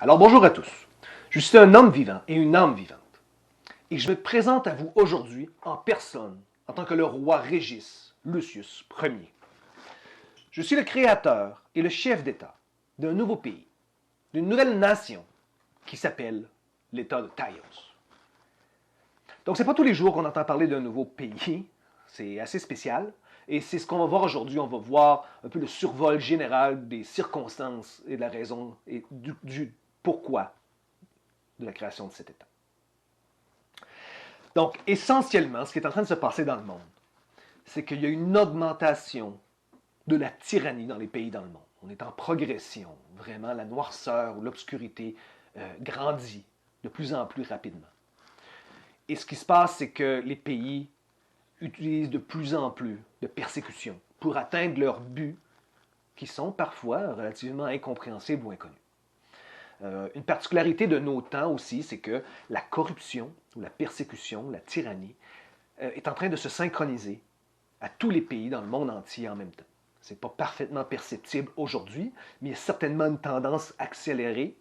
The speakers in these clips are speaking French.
Alors bonjour à tous, je suis un homme vivant et une âme vivante, et je me présente à vous aujourd'hui en personne, en tant que le roi Régis Lucius Ier. Je suis le créateur et le chef d'État d'un nouveau pays, d'une nouvelle nation qui s'appelle l'État de Taïos. Donc c'est pas tous les jours qu'on entend parler d'un nouveau pays, c'est assez spécial, et c'est ce qu'on va voir aujourd'hui. On va voir un peu le survol général des circonstances et de la raison et du pourquoi de la création de cet État. Donc, essentiellement, ce qui est en train de se passer dans le monde, c'est qu'il y a une augmentation de la tyrannie dans les pays dans le monde. On est en progression. Vraiment, la noirceur ou l'obscurité grandit de plus en plus rapidement. Et ce qui se passe, c'est que les pays utilisent de plus en plus de persécutions pour atteindre leurs buts qui sont parfois relativement incompréhensibles ou inconnus. Une particularité de nos temps aussi, c'est que la corruption ou la persécution, la tyrannie, est en train de se synchroniser à tous les pays dans le monde entier en même temps. Ce n'est pas parfaitement perceptible aujourd'hui, mais il y a certainement une tendance accélérée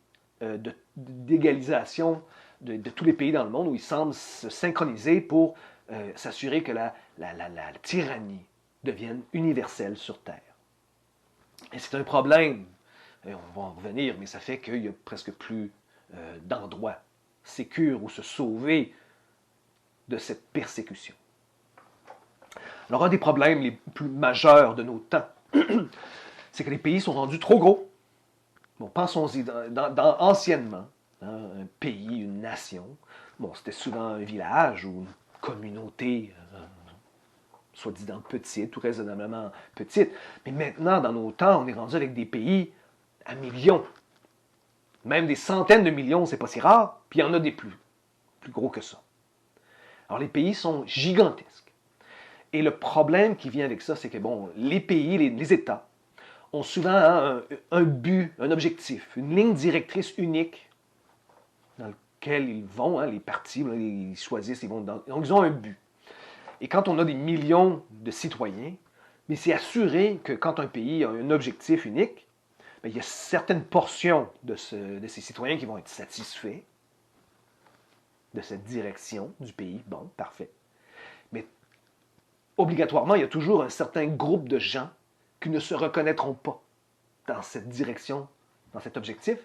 d'égalisation de tous les pays dans le monde où ils semblent se synchroniser pour s'assurer que la tyrannie devienne universelle sur Terre. Et c'est un problème, et on va en revenir, mais ça fait qu'il n'y a presque plus d'endroits sécures où se sauver de cette persécution. Alors, un des problèmes les plus majeurs de nos temps, c'est que les pays sont rendus trop gros. Bon, pensons-y, anciennement, un pays, une nation, bon, c'était souvent un village ou une communauté, soi-disant petite ou raisonnablement petite. Mais maintenant, dans nos temps, on est rendu avec des pays à millions. Même des centaines de millions, c'est pas si rare, puis il y en a des plus gros que ça. Alors, les pays sont gigantesques. Et le problème qui vient avec ça, c'est que, bon, les pays, les États, ont souvent un but, un objectif, une ligne directrice unique dans laquelle ils vont, les partis, ils choisissent, donc ils ont un but. Et quand on a des millions de citoyens, mais c'est assuré que quand un pays a un objectif unique, bien, il y a certaines portions de ces citoyens qui vont être satisfaits de cette direction du pays. Bon, parfait. Mais obligatoirement, il y a toujours un certain groupe de gens qui ne se reconnaîtront pas dans cette direction, dans cet objectif,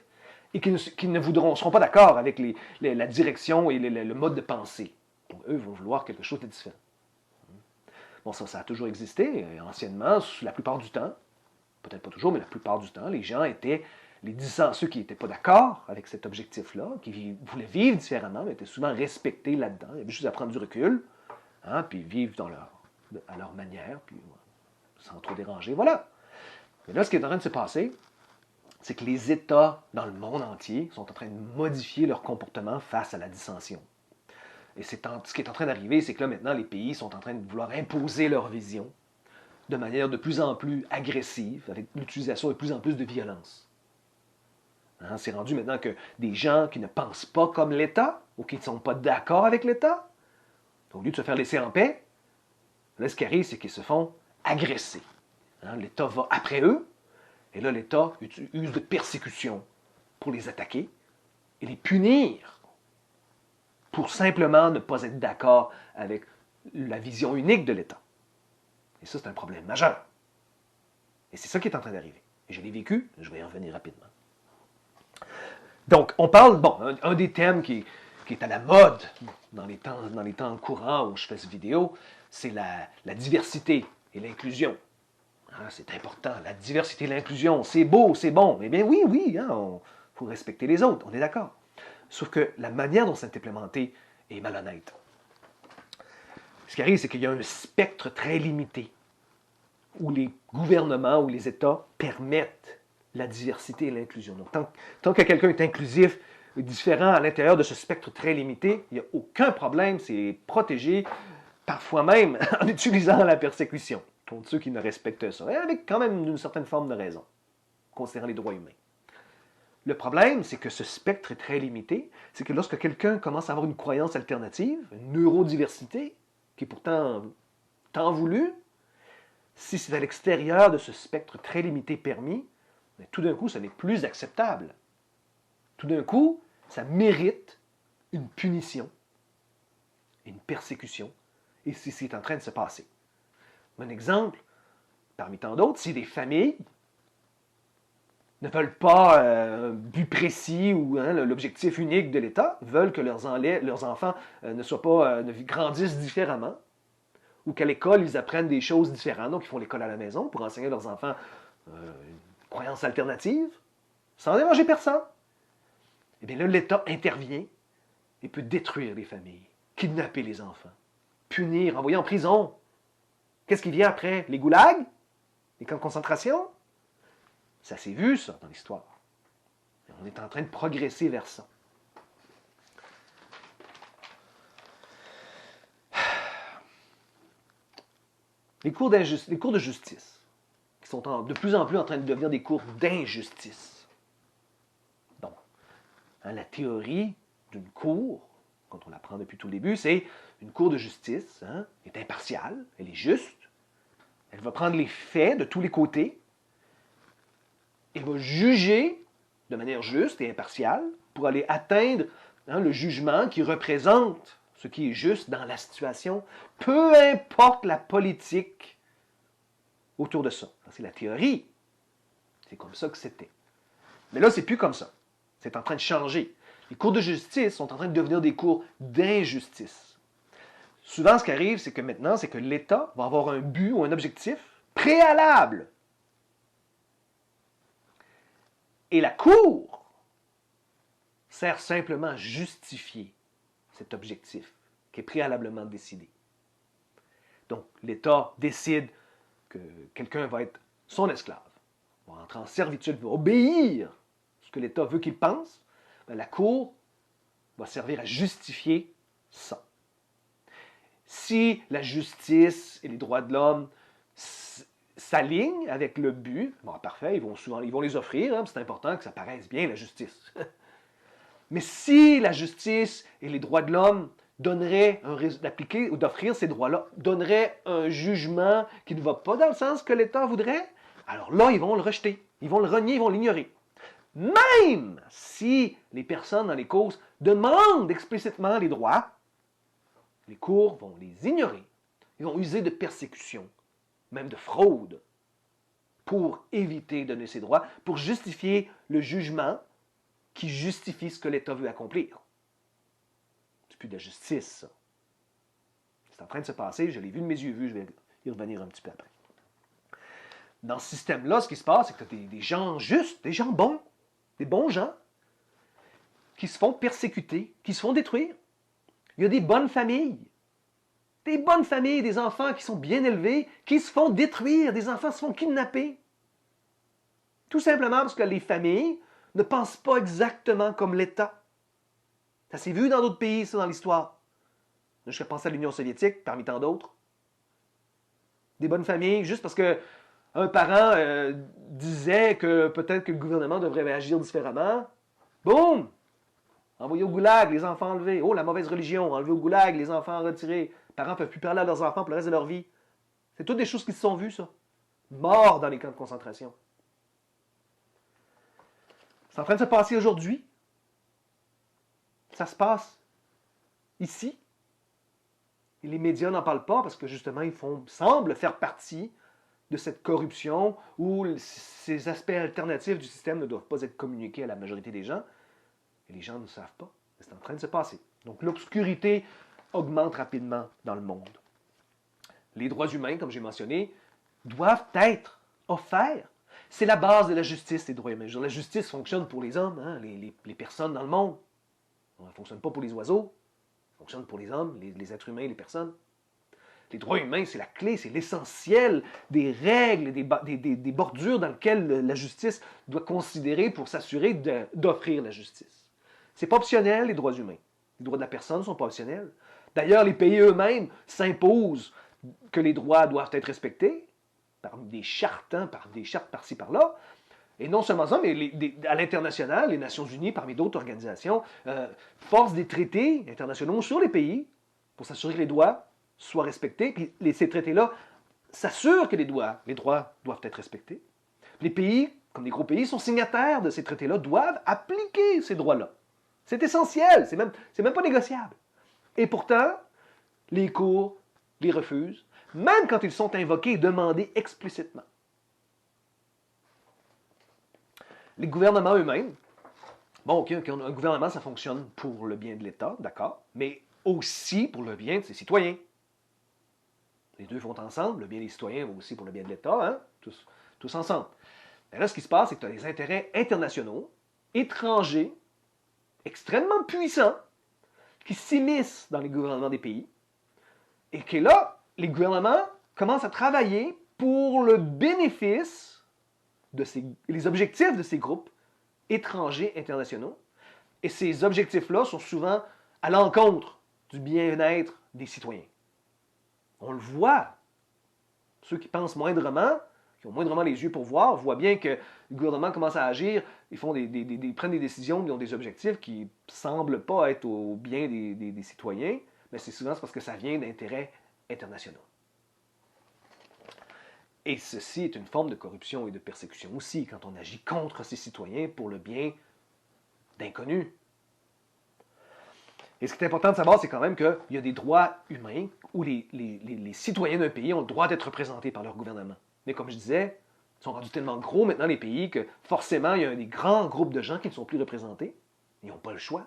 et qui ne seront pas d'accord avec la direction et le mode de pensée. Donc, eux vont vouloir quelque chose de différent. Bon, ça a toujours existé. Anciennement, la plupart du temps, peut-être pas toujours, mais la plupart du temps, les gens étaient, ceux qui n'étaient pas d'accord avec cet objectif-là, qui voulaient vivre différemment, mais étaient souvent respectés là-dedans. Il y avait juste à prendre du recul, puis vivre à leur manière, puis sans trop déranger. Voilà. Mais là, ce qui est en train de se passer, c'est que les États dans le monde entier sont en train de modifier leur comportement face à la dissension. Et ce qui est en train d'arriver, c'est que là, maintenant, les pays sont en train de vouloir imposer leur vision de manière de plus en plus agressive, avec l'utilisation de plus en plus de violence. C'est rendu maintenant que des gens qui ne pensent pas comme l'État, ou qui ne sont pas d'accord avec l'État, au lieu de se faire laisser en paix, là, ce qui arrive, c'est qu'ils se font agresser. L'État va après eux, et là, l'État use de persécution pour les attaquer et les punir pour simplement ne pas être d'accord avec la vision unique de l'État. Et ça, c'est un problème majeur. Et c'est ça qui est en train d'arriver. Et je l'ai vécu, je vais y revenir rapidement. Donc, on parle, un des thèmes qui est à la mode dans les temps courants où je fais cette vidéo, c'est la diversité et l'inclusion. C'est important, la diversité et l'inclusion, c'est beau, c'est bon. Eh bien oui, il faut respecter les autres, on est d'accord. Sauf que la manière dont c'est implémenté est malhonnête. Ce qui arrive, c'est qu'il y a un spectre très limité où les gouvernements ou les États permettent la diversité et l'inclusion. Donc, tant que quelqu'un est inclusif, différent à l'intérieur de ce spectre très limité, il n'y a aucun problème, c'est protégé, parfois même en utilisant la persécution contre ceux qui ne respectent ça, et avec quand même une certaine forme de raison, considérant les droits humains. Le problème, c'est que ce spectre est très limité, c'est que lorsque quelqu'un commence à avoir une croyance alternative, une neurodiversité, qui est pourtant tant voulue, si c'est à l'extérieur de ce spectre très limité permis, mais tout d'un coup, ce n'est plus acceptable. tout d'un coup, ça mérite une punition, une persécution, et c'est ce qui est en train de se passer. Un exemple, parmi tant d'autres, si des familles ne veulent pas un but précis ou l'objectif unique de l'État, veulent que leurs enfants ne grandissent différemment, ou qu'à l'école, ils apprennent des choses différentes, donc ils font l'école à la maison pour enseigner à leurs enfants une croyance alternative, sans déranger personne. Eh bien là, l'État intervient et peut détruire les familles, kidnapper les enfants, punir, envoyer en prison. Qu'est-ce qui vient après? Les goulags? Les camps de concentration? Ça s'est vu, ça, dans l'histoire. On est en train de progresser vers ça. Les cours de justice, qui sont de plus en plus en train de devenir des cours d'injustice. Donc, la théorie d'une cour, quand on l'apprend depuis tout le début, c'est une cour de justice, est impartiale, elle est juste, elle va prendre les faits de tous les côtés, et va juger de manière juste et impartiale pour aller atteindre le jugement qui représente ce qui est juste dans la situation, peu importe la politique autour de ça. C'est la théorie. C'est comme ça que c'était. Mais là, c'est plus comme ça. C'est en train de changer. Les cours de justice sont en train de devenir des cours d'injustice. Souvent, ce qui arrive, c'est que maintenant, c'est que l'État va avoir un but ou un objectif préalable. Et la Cour sert simplement à justifier cet objectif qui est préalablement décidé. Donc, l'État décide que quelqu'un va être son esclave, va entrer en servitude, va obéir à ce que l'État veut qu'il pense. Bien, la Cour va servir à justifier ça. Si la justice et les droits de l'homme s'alignent avec le but, bon, parfait, ils vont les offrir, c'est important que ça paraisse bien, la justice. Mais si la justice et les droits de l'homme d'appliquer ou d'offrir ces droits-là, donneraient un jugement qui ne va pas dans le sens que l'État voudrait, alors là, ils vont le rejeter, ils vont le renier, ils vont l'ignorer. Même si les personnes dans les causes demandent explicitement les droits, les cours vont les ignorer. Ils vont user de persécution, même de fraude, pour éviter de donner ces droits, pour justifier le jugement qui justifie ce que l'État veut accomplir. C'est plus de la justice, ça. C'est en train de se passer, je l'ai vu de mes yeux vus, je vais y revenir un petit peu après. Dans ce système-là, ce qui se passe, c'est que tu as des gens justes, des gens bons, des bons gens, qui se font persécuter, qui se font détruire. Il y a des bonnes familles, des enfants qui sont bien élevés, qui se font détruire, des enfants se font kidnapper. Tout simplement parce que les familles ne pensent pas exactement comme l'État. Ça s'est vu dans d'autres pays, ça, dans l'histoire. Jusqu'à penser à l'Union soviétique, parmi tant d'autres. Des bonnes familles, juste parce que un parent disait que peut-être que le gouvernement devrait agir différemment. Boum! Envoyé au goulag, les enfants enlevés. Oh, la mauvaise religion, enlevé au goulag, les enfants retirés. Les parents ne peuvent plus parler à leurs enfants pour le reste de leur vie. C'est toutes des choses qui se sont vues, ça. Morts dans les camps de concentration. C'est en train de se passer aujourd'hui. Ça se passe ici. Et les médias n'en parlent pas parce que justement, ils semblent faire partie de cette corruption où ces aspects alternatifs du système ne doivent pas être communiqués à la majorité des gens. Et les gens ne savent pas. C'est en train de se passer. Donc l'obscurité augmente rapidement dans le monde. Les droits humains, comme j'ai mentionné, doivent être offerts. C'est la base de la justice, les droits humains. La justice fonctionne pour les hommes, les personnes dans le monde. Elle ne fonctionne pas pour les oiseaux. Elle fonctionne pour les hommes, les êtres humains, les personnes. Les droits humains, c'est la clé, c'est l'essentiel des règles, des bordures dans lesquelles la justice doit considérer pour s'assurer d'offrir la justice. C'est pas optionnel, les droits humains. Les droits de la personne ne sont pas optionnels. D'ailleurs, les pays eux-mêmes s'imposent que les droits doivent être respectés par des chartes, par-ci, par-là. Et non seulement ça, mais à l'international, les Nations Unies, parmi d'autres organisations, forcent des traités internationaux sur les pays pour s'assurer que les droits soient respectés. Puis ces traités-là s'assurent que les droits doivent être respectés. Les pays comme les gros pays sont signataires de ces traités-là, doivent appliquer ces droits-là. C'est essentiel, c'est même pas négociable. Et pourtant, les cours les refusent, même quand ils sont invoqués et demandés explicitement. Les gouvernements eux-mêmes, bon, OK, un gouvernement, ça fonctionne pour le bien de l'État, d'accord, mais aussi pour le bien de ses citoyens. Les deux vont ensemble, le bien des citoyens va aussi pour le bien de l'État, hein, tous ensemble. Et là, ce qui se passe, c'est que tu as des intérêts internationaux, étrangers, extrêmement puissants, qui s'immiscent dans les gouvernements des pays, et que là, les gouvernements commencent à travailler pour le bénéfice les objectifs de ces groupes étrangers internationaux. Et ces objectifs-là sont souvent à l'encontre du bien-être des citoyens. On le voit. Ceux qui pensent moindrement, qui ont moindrement les yeux pour voir, voient bien que le gouvernement commence à agir, ils prennent des décisions, ils ont des objectifs qui ne semblent pas être au bien des citoyens, mais c'est souvent parce que ça vient d'intérêts internationaux. Et ceci est une forme de corruption et de persécution aussi, quand on agit contre ses citoyens pour le bien d'inconnus. Et ce qui est important de savoir, c'est quand même qu'il y a des droits humains où les citoyens d'un pays ont le droit d'être représentés par leur gouvernement. Mais comme je disais, ils sont rendus tellement gros maintenant, les pays, que forcément, il y a des grands groupes de gens qui ne sont plus représentés. Ils n'ont pas le choix.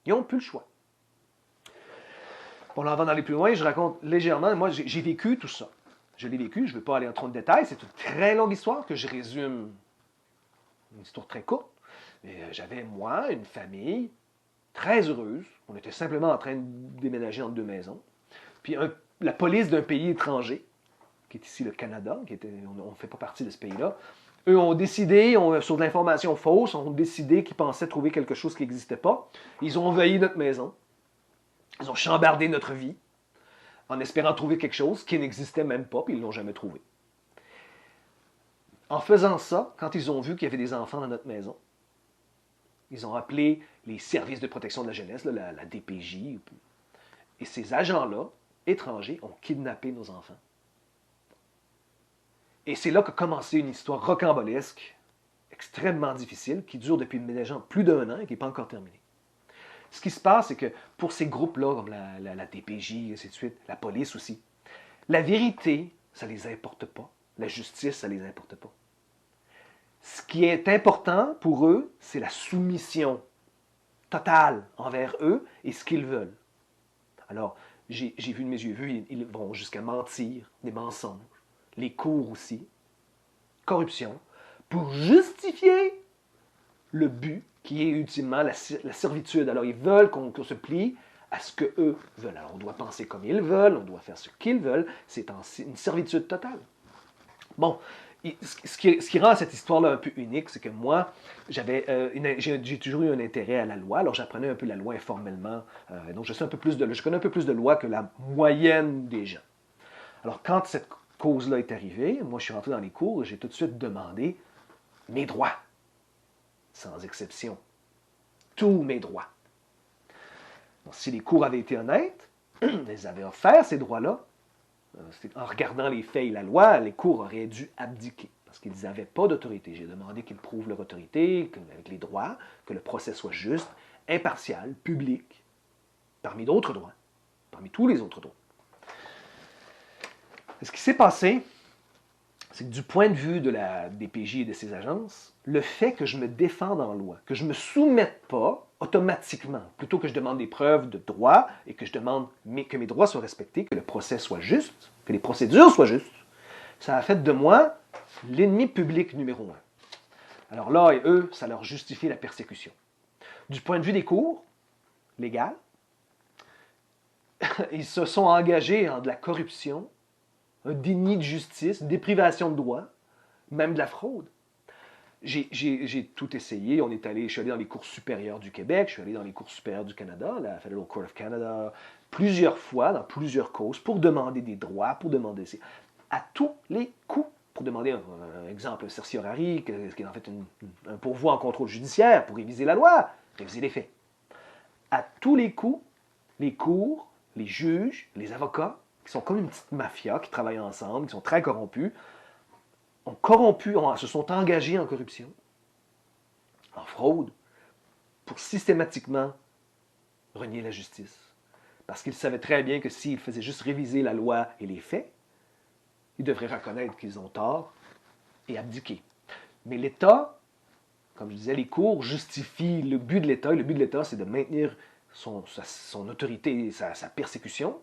Ils n'ont plus le choix. Bon, là, avant d'aller plus loin, je raconte légèrement, moi, j'ai vécu tout ça. Je l'ai vécu, je ne veux pas aller en trop de détails, c'est une très longue histoire que je résume, une histoire très courte. J'avais, moi, une famille très heureuse. On était simplement en train de déménager entre deux maisons. Puis la police d'un pays étranger, qui est ici le Canada, on ne fait pas partie de ce pays-là, eux ont décidé, sur de l'information fausse, ont décidé qu'ils pensaient trouver quelque chose qui n'existait pas. Ils ont envahi notre maison. Ils ont chambardé notre vie en espérant trouver quelque chose qui n'existait même pas, puis ils ne l'ont jamais trouvé. En faisant ça, quand ils ont vu qu'il y avait des enfants dans notre maison, ils ont appelé les services de protection de la jeunesse, là, la DPJ, et ces agents-là, étrangers, ont kidnappé nos enfants. Et c'est là qu'a commencé une histoire rocambolesque, extrêmement difficile, qui dure depuis maintenant plus d'1 an et qui n'est pas encore terminée. Ce qui se passe, c'est que pour ces groupes-là, comme la DPJ, et ainsi de suite, la police aussi, la vérité, ça ne les importe pas. La justice, ça ne les importe pas. Ce qui est important pour eux, c'est la soumission totale envers eux et ce qu'ils veulent. Alors, j'ai vu de mes yeux vus, ils vont jusqu'à mentir, des mensonges, les cours aussi, corruption, pour justifier le but qui est ultimement la servitude. Alors, ils veulent qu'on se plie à ce qu'eux veulent. Alors, on doit penser comme ils veulent, on doit faire ce qu'ils veulent. C'est une servitude totale. Bon, ce qui rend cette histoire-là un peu unique, c'est que moi, j'ai toujours eu un intérêt à la loi. Alors, j'apprenais un peu la loi informellement. Donc, je connais un peu plus de loi que la moyenne des gens. Alors, quand cette cause-là est arrivée, moi, je suis rentré dans les cours et j'ai tout de suite demandé mes droits. Sans exception. Tous mes droits. Donc, si les cours avaient été honnêtes, ils avaient offert ces droits-là, en regardant les faits et la loi, les cours auraient dû abdiquer, parce qu'ils n'avaient pas d'autorité. J'ai demandé qu'ils prouvent leur autorité, avec les droits, que le procès soit juste, impartial, public, parmi d'autres droits, parmi tous les autres droits. Et ce qui s'est passé, c'est que du point de vue de la DPJ et de ses agences, le fait que je me défende en loi, que je ne me soumette pas automatiquement, plutôt que je demande des preuves de droit et que je demande que mes droits soient respectés, que le procès soit juste, que les procédures soient justes, ça a fait de moi l'ennemi public numéro 1. Alors là, et eux, ça leur justifie la persécution. Du point de vue des cours, légal, ils se sont engagés en de la corruption, un déni de justice, une déprivation de droits, même de la fraude. J'ai tout essayé. Je suis allé dans les cours supérieures du Québec, je suis allé dans les cours supérieures du Canada, la Federal Court of Canada, plusieurs fois, dans plusieurs causes, pour demander des droits, pour demander à tous les coups, pour demander un exemple, un certiorari, qui est en fait un pourvoi en contrôle judiciaire, pour réviser la loi, réviser les faits. À tous les coups, les cours, les juges, les avocats, qui sont comme une petite mafia, qui travaillent ensemble, qui sont très corrompus, ont corrompu, se sont engagés en corruption, en fraude, pour systématiquement renier la justice. Parce qu'ils savaient très bien que s'ils faisaient juste réviser la loi et les faits, ils devraient reconnaître qu'ils ont tort et abdiquer. Mais l'État, comme je disais, les cours justifient le but de l'État. Et le but de l'État, c'est de maintenir son autorité et sa persécution,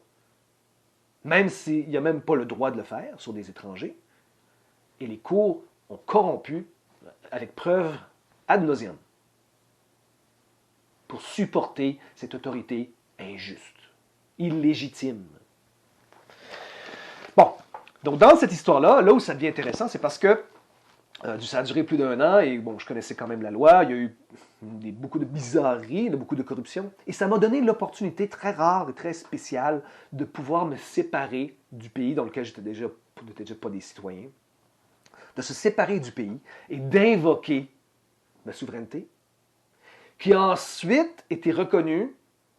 même s'il n'y a même pas le droit de le faire sur des étrangers. Et les cours ont corrompu, avec preuve ad nauseam, pour supporter cette autorité injuste, illégitime. Bon, donc dans cette histoire-là, là où ça devient intéressant, c'est parce que ça a duré plus d'1 an, et bon, je connaissais quand même la loi, il y a eu beaucoup de bizarreries, beaucoup de corruption, et ça m'a donné l'opportunité très rare et très spéciale de pouvoir me séparer du pays dans lequel j'étais déjà pas des citoyens, de se séparer du pays et d'invoquer ma souveraineté, qui a ensuite été reconnue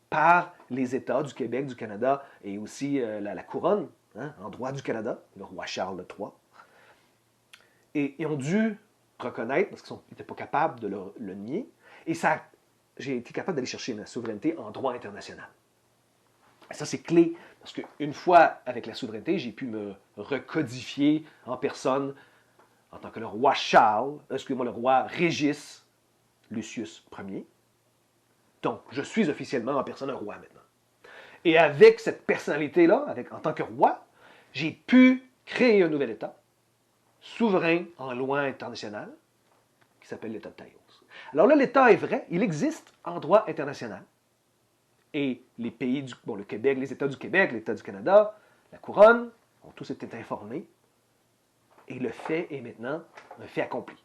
par les États du Québec, du Canada et aussi la couronne, en droit du Canada, le roi Charles III. Et ils ont dû reconnaître, parce qu'ils n'étaient pas capables de le nier, et j'ai été capable d'aller chercher ma souveraineté en droit international. Et ça, c'est clé, parce qu'une fois avec la souveraineté, j'ai pu me recodifier en personne en tant que le roi Charles, le roi Régis Lucius Ier. Donc, je suis officiellement en personne un roi maintenant. Et avec cette personnalité-là, en tant que roi, j'ai pu créer un nouvel État, souverain en loi internationale, qui s'appelle l'État de Taos. Alors là, l'État est vrai, il existe en droit international. Et les pays, le Québec, les États du Québec, l'État du Canada, la couronne, ont tous été informés. Et le fait est maintenant un fait accompli,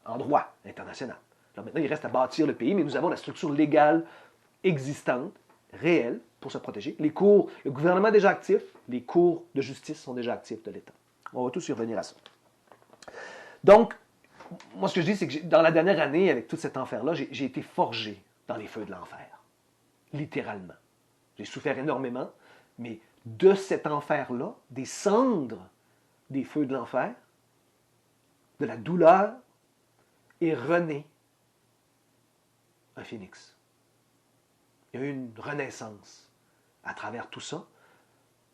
en droit international. Alors maintenant, il reste à bâtir le pays, mais nous avons la structure légale existante, réelle, pour se protéger. Les cours, le gouvernement est déjà actif, les cours de justice sont déjà actifs de l'État. On va tous y revenir à ça. Donc, moi, ce que je dis, c'est que dans la dernière année, avec toute cette enfer-là, j'ai été forgé dans les feux de l'enfer. Littéralement. J'ai souffert énormément, mais de cet enfer-là, des cendres des feux de l'enfer, de la douleur, est rené un phénix. Il y a eu une renaissance à travers tout ça,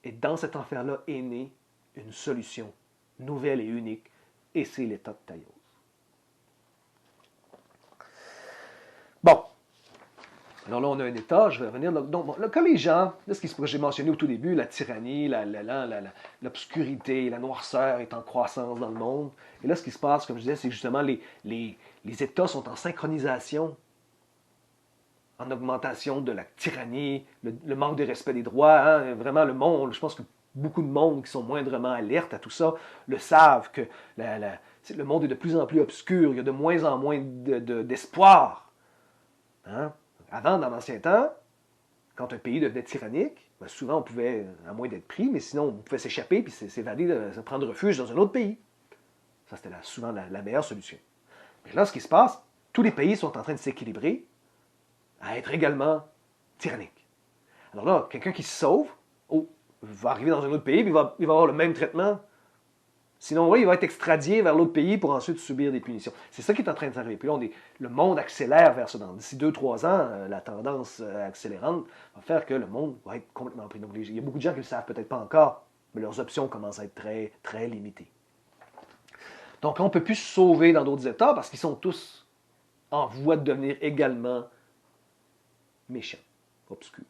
et dans cet enfer-là est née une solution nouvelle et unique, et c'est l'État de Taos. Bon, alors là, on a un État, je vais revenir. Donc, là, quand les gens, là, ce que j'ai mentionné au tout début, la tyrannie, l'obscurité, la noirceur est en croissance dans le monde. Et là, ce qui se passe, comme je disais, c'est que justement les États sont en synchronisation, en augmentation de la tyrannie, le manque de respect des droits. Vraiment, le monde, je pense que beaucoup de monde qui sont moindrement alertes à tout ça le savent que le monde est de plus en plus obscur, il y a de moins en moins d'espoir. Avant, dans l'ancien temps, quand un pays devenait tyrannique, souvent on pouvait, à moins d'être pris, mais sinon on pouvait s'échapper puis s'évader, se prendre refuge dans un autre pays. Ça, c'était souvent la meilleure solution. Mais là, ce qui se passe, tous les pays sont en train de s'équilibrer à être également tyranniques. Alors là, quelqu'un qui se sauve, va arriver dans un autre pays, puis il va avoir le même traitement. Sinon, oui, il va être extradié vers l'autre pays pour ensuite subir des punitions. C'est ça qui est en train de s'arriver. Puis là, le monde accélère vers ça. D'ici 2-3 ans, la tendance accélérante va faire que le monde va être complètement pris. Donc, il y a beaucoup de gens qui ne le savent peut-être pas encore, mais leurs options commencent à être très, très limitées. Donc, on ne peut plus se sauver dans d'autres États parce qu'ils sont tous en voie de devenir également méchants, obscurs.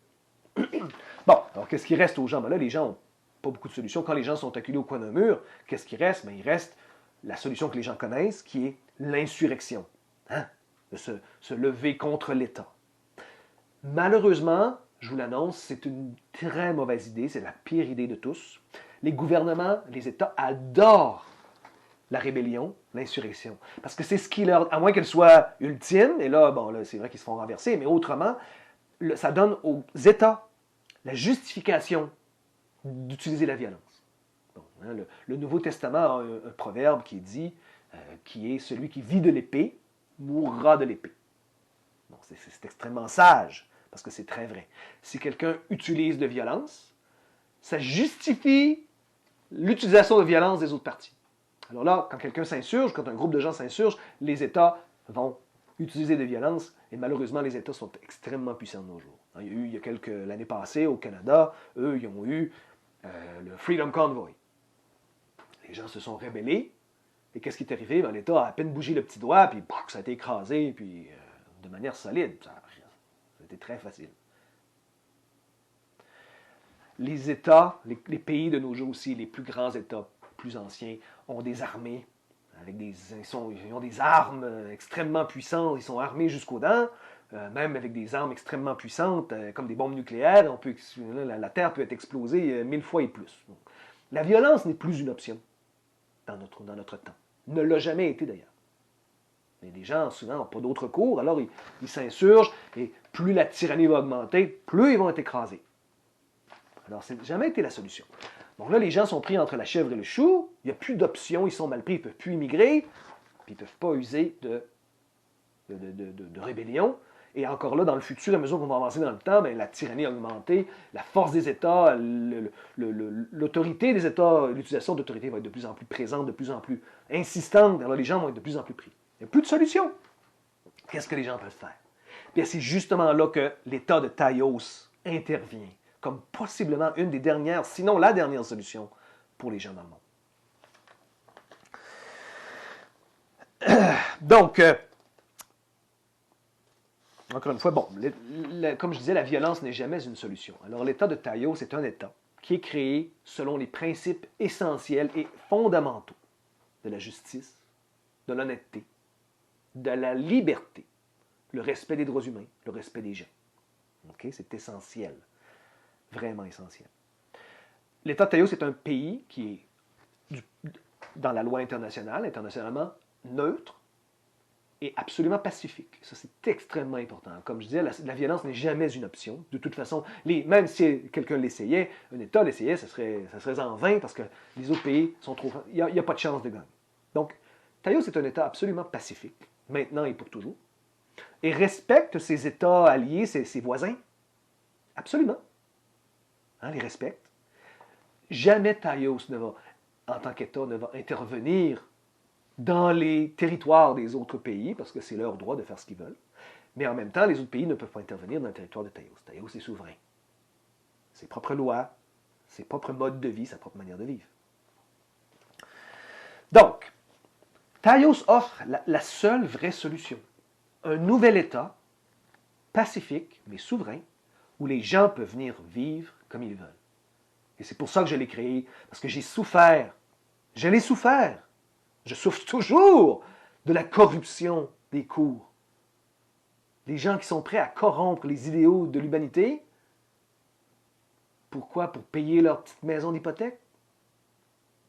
Bon, alors qu'est-ce qui reste aux gens? Là, les gens n'ont pas beaucoup de solutions. Quand les gens sont acculés au coin d'un mur, qu'est-ce qui reste? Il reste la solution que les gens connaissent, qui est l'insurrection. De se lever contre l'État. Malheureusement, je vous l'annonce, c'est une très mauvaise idée, c'est la pire idée de tous. Les gouvernements, les États adorent la rébellion, l'insurrection. Parce que c'est ce qui leur... À moins qu'elle soit ultime, et là, c'est vrai qu'ils se font renverser, mais autrement, ça donne aux États la justification d'utiliser la violence. Le Nouveau Testament a un proverbe qui dit, qui est celui qui vit de l'épée mourra de l'épée. Bon, c'est extrêmement sage, parce que c'est très vrai. Si quelqu'un utilise de violence, ça justifie l'utilisation de violence des autres parties. Alors là, quand quelqu'un s'insurge, quand un groupe de gens s'insurge, les États vont utiliser des violences, et malheureusement, les États sont extrêmement puissants de nos jours. Il y a l'année passée, au Canada, eux, ils ont eu le Freedom Convoy. Les gens se sont rébellés, et qu'est-ce qui est arrivé? Ben, l'État a à peine bougé le petit doigt, puis ça a été écrasé, puis de manière solide. Ça a été très facile. Les États, les pays de nos jours aussi, les plus grands États, plus anciens, ont des armées, ils ont des armes extrêmement puissantes, ils sont armés jusqu'aux dents, même avec des armes extrêmement puissantes, comme des bombes nucléaires, la Terre peut être explosée 1000 fois et plus. Donc, la violence n'est plus une option dans notre temps. Ne l'a jamais été d'ailleurs. Mais les gens, souvent, n'ont pas d'autre cours, alors ils s'insurgent, et plus la tyrannie va augmenter, plus ils vont être écrasés. Alors, ça n'a jamais été la solution. Donc là, les gens sont pris entre la chèvre et le chou, il n'y a plus d'options, ils sont mal pris, ils ne peuvent plus immigrer, puis ils ne peuvent pas user de rébellion. Et encore là, dans le futur, à mesure qu'on va avancer dans le temps, bien, la tyrannie a augmenté, la force des États, l'autorité des États, l'utilisation d'autorité va être de plus en plus présente, de plus en plus insistante, alors les gens vont être de plus en plus pris. Il n'y a plus de solution. Qu'est-ce que les gens peuvent faire? Bien, c'est justement là que l'État de Taïos intervient, comme possiblement une des dernières, sinon la dernière solution pour les gens dans le monde. Donc, encore une fois, bon, comme je disais, la violence n'est jamais une solution. Alors, l'État de Taïos est un État qui est créé selon les principes essentiels et fondamentaux de la justice, de l'honnêteté, de la liberté, le respect des droits humains, le respect des gens. Okay? C'est essentiel, vraiment essentiel. L'État de Taïos est un pays qui est, dans la loi internationale, internationalement neutre, et absolument pacifique. Ça, c'est extrêmement important. Comme je disais, la violence n'est jamais une option. De toute façon, même si quelqu'un l'essayait, un État l'essayait, ça serait en vain parce que les autres pays sont trop... Il n'y a pas de chance de gagner. Donc, Taïos est un État absolument pacifique, maintenant et pour toujours, et respecte ses États alliés, ses voisins. Absolument. Les respecte. Jamais Taïos en tant qu'État, ne va intervenir dans les territoires des autres pays, parce que c'est leur droit de faire ce qu'ils veulent. Mais en même temps, les autres pays ne peuvent pas intervenir dans le territoire de Taïos. Taïos est souverain. Ses propres lois, ses propres modes de vie, sa propre manière de vivre. Donc, Taïos offre la seule vraie solution. Un nouvel État, pacifique, mais souverain, où les gens peuvent venir vivre comme ils veulent. Et c'est pour ça que je l'ai créé, parce que j'ai souffert. Je l'ai souffert. Je souffre toujours de la corruption des cours. Des gens qui sont prêts à corrompre les idéaux de l'humanité. Pourquoi? Pour payer leur petite maison d'hypothèque?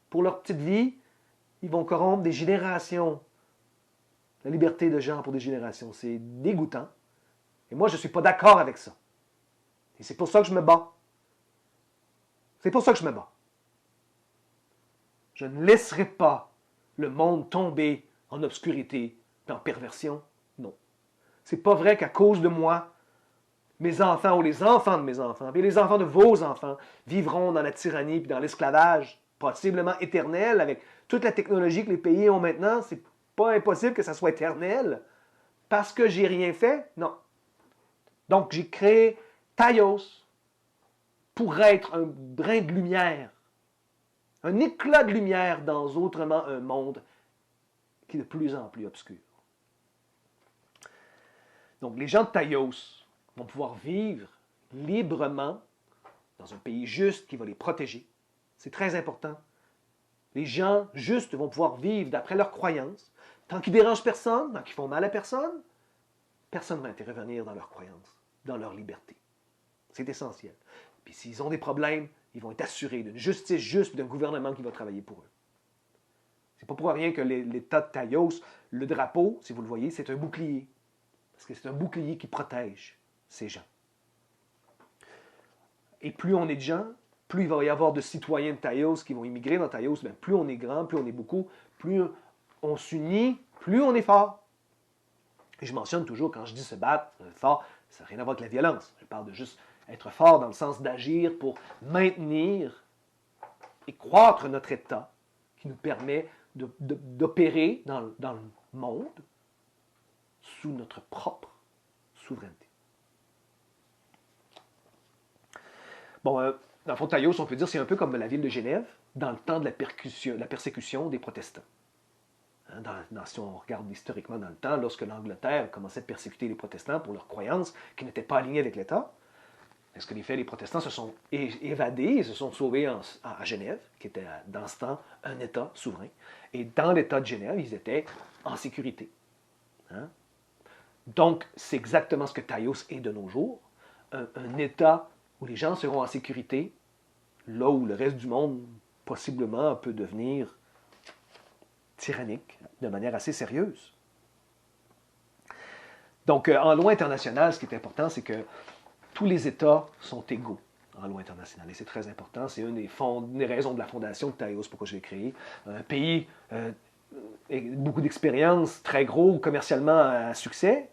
Pour leur petite vie, ils vont corrompre des générations. La liberté de gens pour des générations, c'est dégoûtant. Et moi, je ne suis pas d'accord avec ça. Et c'est pour ça que je me bats. C'est pour ça que je me bats. Je ne laisserai pas le monde tomber en obscurité et en perversion. Non. C'est pas vrai qu'à cause de moi, mes enfants ou les enfants de mes enfants, et les enfants de vos enfants, vivront dans la tyrannie et dans l'esclavage, possiblement éternel, avec toute la technologie que les pays ont maintenant. C'est pas impossible que ça soit éternel. Parce que j'ai rien fait? Non. Donc, j'ai créé Taïos pour être un brin de lumière, un éclat de lumière dans autrement un monde qui est de plus en plus obscur. Donc, les gens de Taïos vont pouvoir vivre librement dans un pays juste qui va les protéger. C'est très important. Les gens justes vont pouvoir vivre d'après leurs croyances. Tant qu'ils ne dérangent personne, tant qu'ils font mal à personne, personne ne va intervenir dans leurs croyances, dans leur liberté. C'est essentiel. Puis s'ils ont des problèmes, ils vont être assurés d'une justice juste et d'un gouvernement qui va travailler pour eux. C'est pas pour rien que l'État de Taïos, le drapeau, si vous le voyez, c'est un bouclier. Parce que c'est un bouclier qui protège ces gens. Et plus on est de gens, plus il va y avoir de citoyens de Taïos qui vont immigrer dans Taïos, bien, plus on est grand, plus on est beaucoup, plus on s'unit, plus on est fort. Et je mentionne toujours, quand je dis se battre fort, ça n'a rien à voir avec la violence. Je parle de juste être fort dans le sens d'agir pour maintenir et croître notre État, qui nous permet d'opérer dans le monde sous notre propre souveraineté. Bon, dans le fond, Taïos, on peut dire, c'est un peu comme la ville de Genève dans le temps de la persécution des protestants. Hein, si on regarde historiquement dans le temps, lorsque l'Angleterre commençait à persécuter les protestants pour leurs croyances qui n'étaient pas alignées avec l'État, est-ce que les protestants se sont évadés et se sont sauvés à Genève, qui était dans ce temps un État souverain. Et dans l'État de Genève, ils étaient en sécurité. Hein? Donc, c'est exactement ce que Taïos est de nos jours. Un État où les gens seront en sécurité, là où le reste du monde, possiblement, peut devenir tyrannique de manière assez sérieuse. Donc, en loi internationale, ce qui est important, c'est que tous les États sont égaux en loi internationale. Et c'est très important. C'est une des raisons de la fondation de Taïos, pourquoi je l'ai créé. Un pays avec beaucoup d'expérience, très gros, commercialement à succès,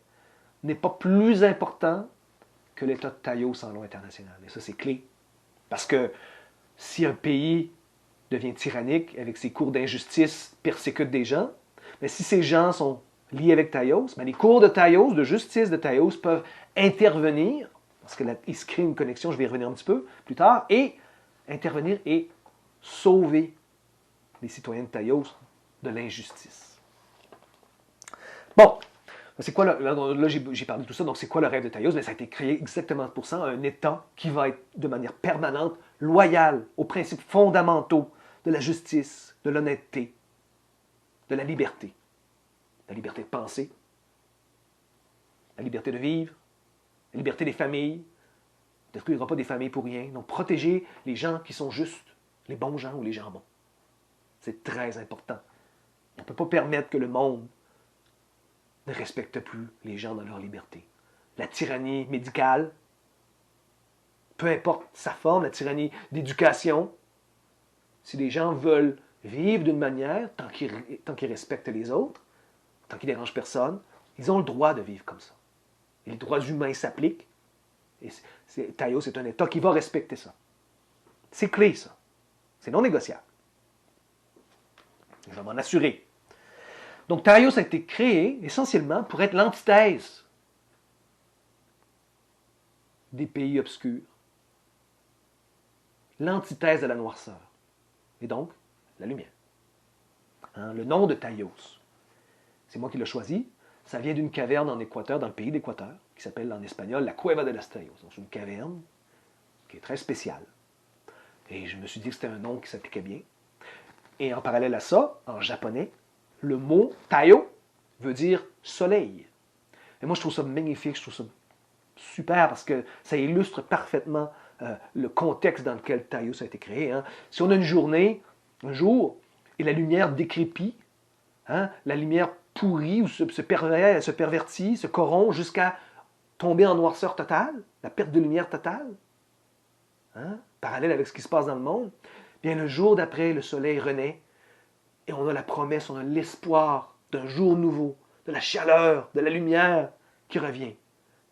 n'est pas plus important que l'État de Taïos en loi internationale. Et ça, c'est clé. Parce que si un pays devient tyrannique, avec ses cours d'injustice, persécute des gens, mais si ces gens sont liés avec Taïos, les cours de Taïos, de justice de Taïos, peuvent intervenir, parce qu'il se crée une connexion, je vais y revenir un petit peu plus tard, et intervenir et sauver les citoyens de Taïos de l'injustice. Bon, c'est quoi là j'ai parlé de tout ça, donc c'est quoi le rêve de Taïos? Ça a été créé exactement pour ça, un État qui va être de manière permanente loyal aux principes fondamentaux de la justice, de l'honnêteté, de la liberté. La liberté de penser, la liberté de vivre, la liberté des familles. On ne détruira pas des familles pour rien. Donc, protéger les gens qui sont justes, les bons gens ou les gens bons. C'est très important. On ne peut pas permettre que le monde ne respecte plus les gens dans leur liberté. La tyrannie médicale, peu importe sa forme, la tyrannie d'éducation, si les gens veulent vivre d'une manière, tant qu'ils respectent les autres, tant qu'ils ne dérangent personne, ils ont le droit de vivre comme ça. Et les droits humains s'appliquent. Et Taïos est un État qui va respecter ça. C'est clé, ça. C'est non négociable. Je vais m'en assurer. Donc, Taïos a été créé essentiellement pour être l'antithèse des pays obscurs. L'antithèse de la noirceur. Et donc, la lumière. Hein, le nom de Taïos, c'est moi qui l'ai choisi. Ça vient d'une caverne en Équateur, dans le pays d'Équateur, qui s'appelle en espagnol la Cueva de los Tayos. C'est une caverne qui est très spéciale. Et je me suis dit que c'était un nom qui s'appliquait bien. Et en parallèle à ça, en japonais, le mot Tayo veut dire soleil. Et moi, je trouve ça magnifique, je trouve ça super parce que ça illustre parfaitement le contexte dans lequel Taïos a été créé. Hein. Si on a une journée, un jour, et la lumière décrépit, hein, la lumière pourrit ou se pervertit, se corrompt jusqu'à tomber en noirceur totale, la perte de lumière totale, hein, parallèle avec ce qui se passe dans le monde, bien le jour d'après, le soleil renaît et on a la promesse, on a l'espoir d'un jour nouveau, de la chaleur, de la lumière qui revient.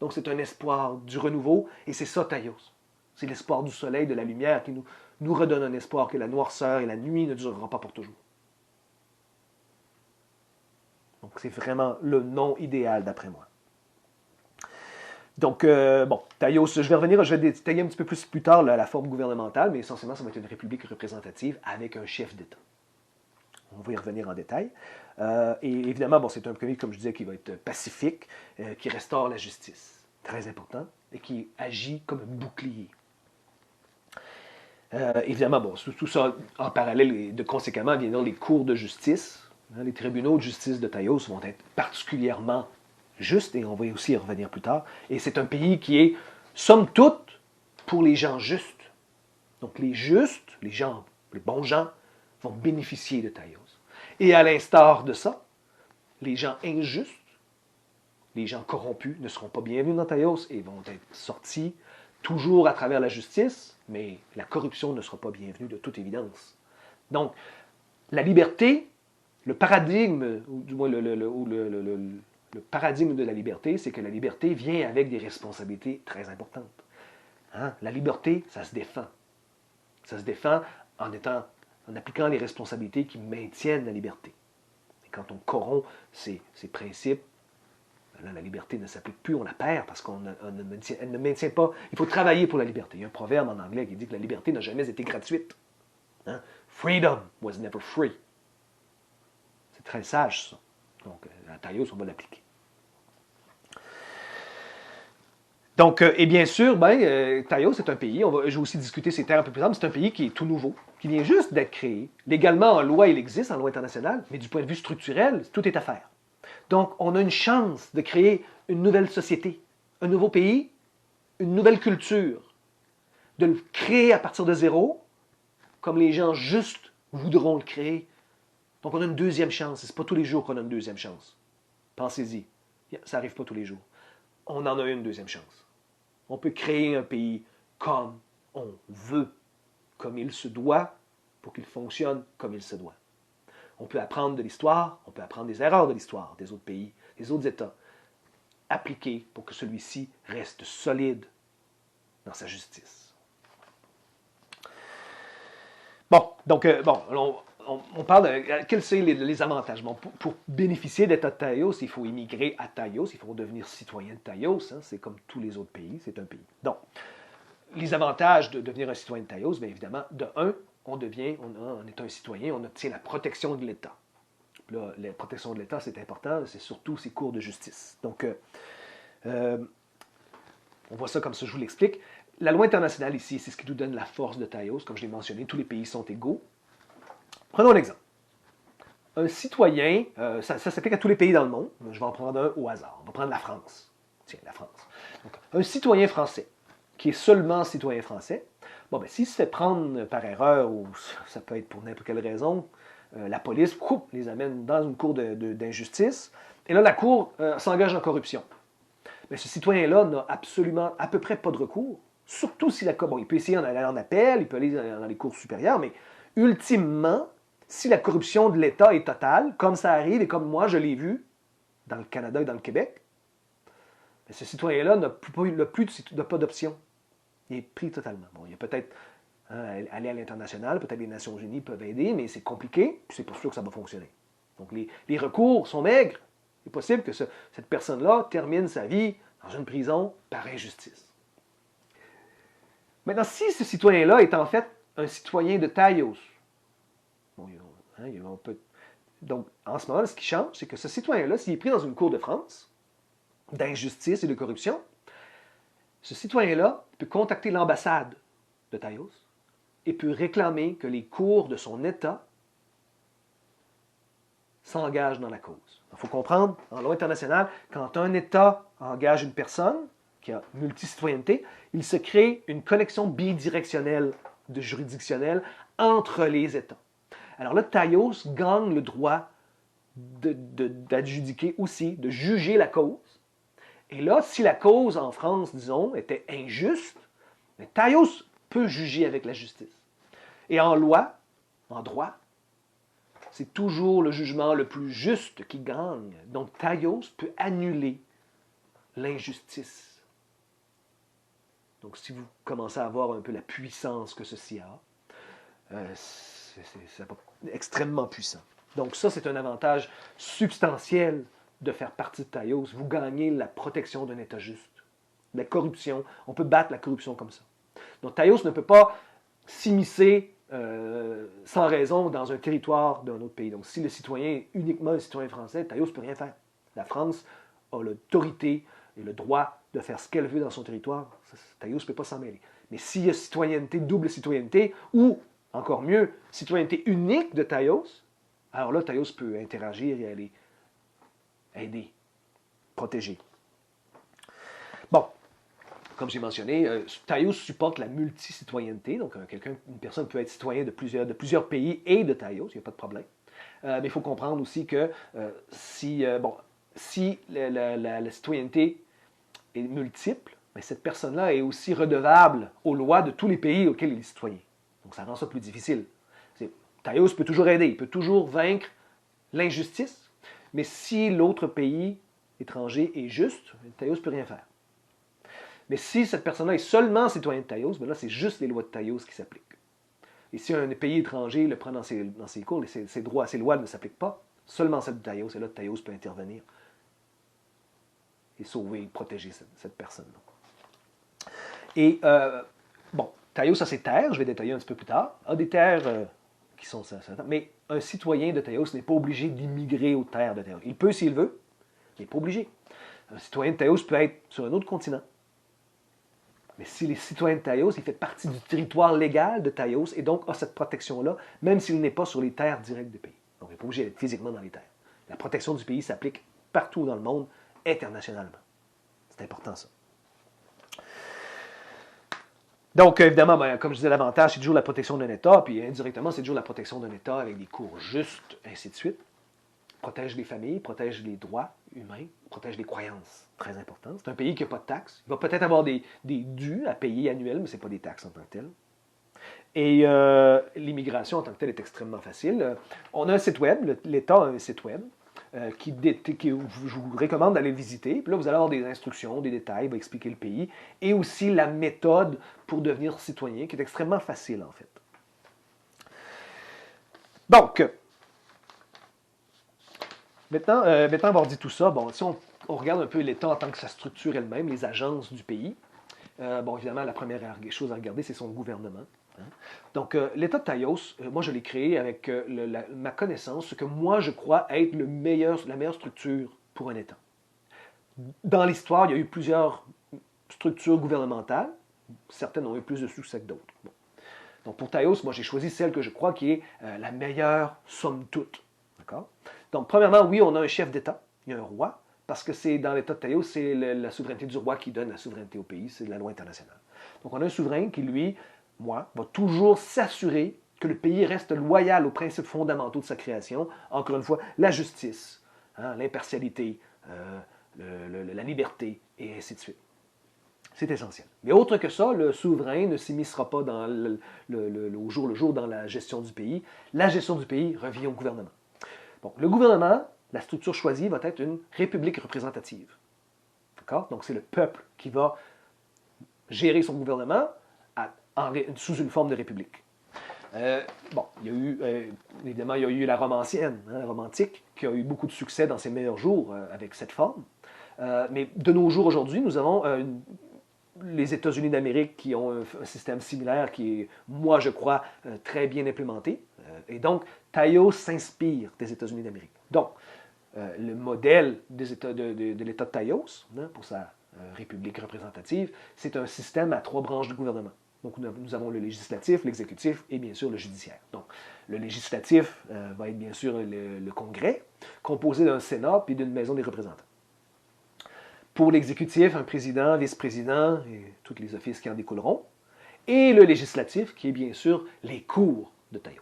Donc c'est un espoir du renouveau et c'est ça Taïos. C'est l'espoir du soleil, de la lumière qui nous redonne un espoir que la noirceur et la nuit ne dureront pas pour toujours. Donc c'est vraiment le nom idéal d'après moi. Donc, bon, Taïos, je vais détailler un petit peu plus tard la forme gouvernementale, mais essentiellement, ça va être une république représentative avec un chef d'État. On va y revenir en détail. Et évidemment, bon, c'est un pays, comme je disais, qui va être pacifique, qui restaure la justice, très important, et qui agit comme un bouclier. Évidemment, bon, tout ça en parallèle, et de conséquemment, viendront les cours de justice. Hein, les tribunaux de justice de Taïos vont être particulièrement justes, et on va aussi y revenir plus tard. Et c'est un pays qui est, somme toute, pour les gens justes. Donc les justes, les bons gens, vont bénéficier de Taïos. Et à l'instar de ça, les gens injustes, les gens corrompus ne seront pas bienvenus dans Taïos et vont être sortis toujours à travers la justice, mais la corruption ne sera pas bienvenue de toute évidence. Donc, la liberté, le paradigme, ou du moins le paradigme de la liberté, c'est que la liberté vient avec des responsabilités très importantes. Hein? La liberté, ça se défend. Ça se défend en étant en appliquant les responsabilités qui maintiennent la liberté. Et quand on corrompt ces principes, là, la liberté ne s'applique plus, on la perd parce elle ne maintient pas. Il faut travailler pour la liberté. Il y a un proverbe en anglais qui dit que la liberté n'a jamais été gratuite. Hein? Freedom was never free. C'est très sage, ça. Donc, à Taïos, on va l'appliquer. Donc, et bien sûr, Taïos, c'est un pays, je vais aussi discuter ces terres un peu plus tard, mais c'est un pays qui est tout nouveau, qui vient juste d'être créé. Légalement, en loi, il existe, en loi internationale, mais du point de vue structurel, tout est à faire. Donc, on a une chance de créer une nouvelle société, un nouveau pays, une nouvelle culture, de le créer à partir de zéro, comme les gens juste voudront le créer. Donc, on a une deuxième chance. Ce n'est pas tous les jours qu'on a une deuxième chance. Pensez-y. Ça n'arrive pas tous les jours. On en a une deuxième chance. On peut créer un pays comme on veut, comme il se doit, pour qu'il fonctionne comme il se doit. On peut apprendre de l'histoire, on peut apprendre des erreurs de l'histoire des autres pays, des autres États, appliquer pour que celui-ci reste solide dans sa justice. Bon, donc, on parle de quels sont les avantages. Bon, pour bénéficier d'État de Taïos, il faut immigrer à Taïos, il faut devenir citoyen de Taïos, hein, c'est comme tous les autres pays, c'est un pays. Donc, les avantages de devenir un citoyen de Taïos, bien évidemment, de un, on est un citoyen, on obtient la protection de l'État. Là, la protection de l'État, c'est important, c'est surtout ces cours de justice. Donc, on voit ça comme ça, je vous l'explique. La loi internationale ici, c'est ce qui nous donne la force de Taïos. Comme je l'ai mentionné, tous les pays sont égaux. Prenons un exemple. Un citoyen, ça s'applique à tous les pays dans le monde. Je vais en prendre un au hasard. On va prendre la France. Tiens, la France. Donc, un citoyen français, qui est seulement citoyen français, s'il se fait prendre par erreur, ou ça peut être pour n'importe quelle raison, la police les amène dans une cour d'injustice, et là, la cour s'engage en corruption. Mais ce citoyen-là n'a absolument, à peu près pas de recours, surtout si il peut essayer d'en aller en appel, il peut aller dans les cours supérieures, mais ultimement, si la corruption de l'État est totale, comme ça arrive et comme moi je l'ai vu dans le Canada et dans le Québec, ce citoyen-là n'a pas d'option. Il est pris totalement. Bon, il y a peut-être aller à l'international, peut-être les Nations Unies peuvent aider, mais c'est compliqué, puis c'est pour sûr que ça va fonctionner. Donc les recours sont maigres. Il est possible que cette personne-là termine sa vie dans une prison par injustice. Maintenant, si ce citoyen-là est en fait un citoyen de Taïos, donc en ce moment, ce qui change, c'est que ce citoyen-là, s'il est pris dans une cour de France d'injustice et de corruption, ce citoyen-là peut contacter l'ambassade de Taïos et peut réclamer que les cours de son État s'engagent dans la cause. Il faut comprendre, en loi internationale, quand un État engage une personne qui a multicitoyenneté, il se crée une connexion bidirectionnelle de juridictionnelle entre les États. Alors là, Taïos gagne le droit d'adjudiquer aussi, de juger la cause. Et là, si la cause en France, disons, était injuste, Taïos peut juger avec la justice. Et en loi, en droit, c'est toujours le jugement le plus juste qui gagne. Donc Taïos peut annuler l'injustice. Donc si vous commencez à voir un peu la puissance que ceci a, c'est extrêmement puissant. Donc ça, c'est un avantage substantiel de faire partie de Taïos. Vous gagnez la protection d'un État juste. La corruption, on peut battre la corruption comme ça. Donc Taïos ne peut pas s'immiscer sans raison dans un territoire d'un autre pays. Donc si le citoyen est uniquement un citoyen français, Taïos ne peut rien faire. La France a l'autorité et le droit de faire ce qu'elle veut dans son territoire. Taïos ne peut pas s'en mêler. Mais s'il y a citoyenneté, double citoyenneté, ou encore mieux, citoyenneté unique de Taïos, alors là, Taïos peut interagir et aller aider, protéger. Bon, comme j'ai mentionné, Taïos supporte la multicitoyenneté, donc une personne peut être citoyen de plusieurs pays et de Taïos, il n'y a pas de problème. Mais il faut comprendre aussi que si la citoyenneté est multiple, mais cette personne-là est aussi redevable aux lois de tous les pays auxquels il est citoyen. Donc ça rend ça plus difficile. Taïos peut toujours aider, il peut toujours vaincre l'injustice, mais si l'autre pays étranger est juste, Taïos ne peut rien faire. Mais si cette personne-là est seulement citoyen de Taïos, bien là, c'est juste les lois de Taïos qui s'appliquent. Et si un pays étranger le prend dans ses cours, ses droits, ses lois ne s'appliquent pas, seulement celle de Taïos, et là, Taïos peut intervenir et sauver, protéger cette personne-là. Et, bon, Taïos a ses terres, je vais détailler un petit peu plus tard, a des terres qui sont... Mais un citoyen de Taïos n'est pas obligé d'immigrer aux terres de Taïos. Il peut s'il veut, mais il n'est pas obligé. Un citoyen de Taïos peut être sur un autre continent. Mais s'il est citoyen de Taïos, il fait partie du territoire légal de Taïos et donc a cette protection-là, même s'il n'est pas sur les terres directes du pays. Donc, il n'est pas obligé d'être physiquement dans les terres. La protection du pays s'applique partout dans le monde, internationalement. C'est important, ça. Donc, évidemment, comme je disais, l'avantage, c'est toujours la protection d'un État, puis indirectement, c'est toujours la protection d'un État avec des cours justes, ainsi de suite. Protège les familles, protège les droits humains, protège les croyances. Très important. C'est un pays qui n'a pas de taxes. Il va peut-être avoir des dus à payer annuels, mais ce n'est pas des taxes en tant que telles. Et l'immigration en tant que telle est extrêmement facile. On a un site web, l'État a un site web, qui je vous recommande d'aller le visiter. Puis là, vous allez avoir des instructions, des détails, il va expliquer le pays, et aussi la méthode pour devenir citoyen, qui est extrêmement facile, en fait. Donc, maintenant avoir dit tout ça, bon, si on regarde un peu l'État en tant que sa structure elle-même, les agences du pays, bon, évidemment, la première chose à regarder, c'est son gouvernement. Hein. Donc, l'État de Taïos, moi, je l'ai créé avec ma connaissance, ce que moi, je crois être la meilleure structure pour un État. Dans l'histoire, il y a eu plusieurs structures gouvernementales. Certaines ont eu plus de succès que d'autres. Bon. Donc, pour Taïos, moi, j'ai choisi celle que je crois qui est la meilleure somme toute. D'accord? Donc, premièrement, oui, on a un chef d'État, il y a un roi, parce que c'est dans l'État de Taïos, c'est la souveraineté du roi qui donne la souveraineté au pays, c'est la loi internationale. Donc, on a un souverain qui, lui, moi, va toujours s'assurer que le pays reste loyal aux principes fondamentaux de sa création. Encore une fois, la justice, hein, l'impartialité, la liberté, et ainsi de suite. C'est essentiel. Mais autre que ça, le souverain ne s'immiscera pas dans au jour le jour dans la gestion du pays. La gestion du pays revient au gouvernement. Bon, le gouvernement, la structure choisie, va être une république représentative. D'accord? Donc, c'est le peuple qui va gérer son gouvernement sous une forme de république. Bon, il y a eu, évidemment, il y a eu la romancienne, hein, la romantique, qui a eu beaucoup de succès dans ses meilleurs jours avec cette forme. Mais de nos jours, aujourd'hui, nous avons les États-Unis d'Amérique qui ont un système similaire qui est, moi, je crois, très bien implémenté. Et donc, Taïos s'inspire des États-Unis d'Amérique. Donc, le modèle de l'État de Taïos, hein, pour sa république représentative, c'est un système à 3 branches de gouvernement. Donc, nous avons le législatif, l'exécutif et bien sûr le judiciaire. Donc, le législatif va être bien sûr le Congrès, composé d'un Sénat puis d'une Maison des représentants. Pour l'exécutif, un président, vice-président et tous les offices qui en découleront. Et le législatif, qui est bien sûr les cours de Taïos.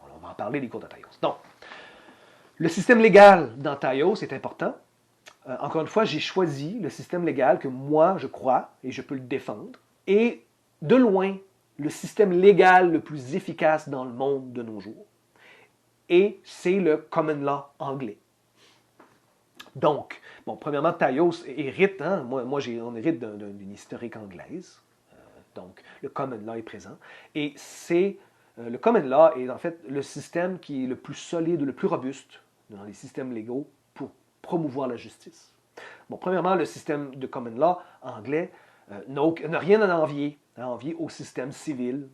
Alors, on va en parler des cours de Taïos. Donc, le système légal dans Taïos est important. Encore une fois, j'ai choisi le système légal que moi, je crois, et je peux le défendre. Et de loin, le système légal le plus efficace dans le monde de nos jours. Et c'est le common law anglais. Donc, bon, premièrement, Taïos hérite, hein, on hérite d'une historique anglaise. Donc, le common law est présent. Et le common law est en fait le système qui est le plus solide, le plus robuste dans les systèmes légaux pour promouvoir la justice. Bon, premièrement, le système de common law anglais n'a rien à envier au système civil,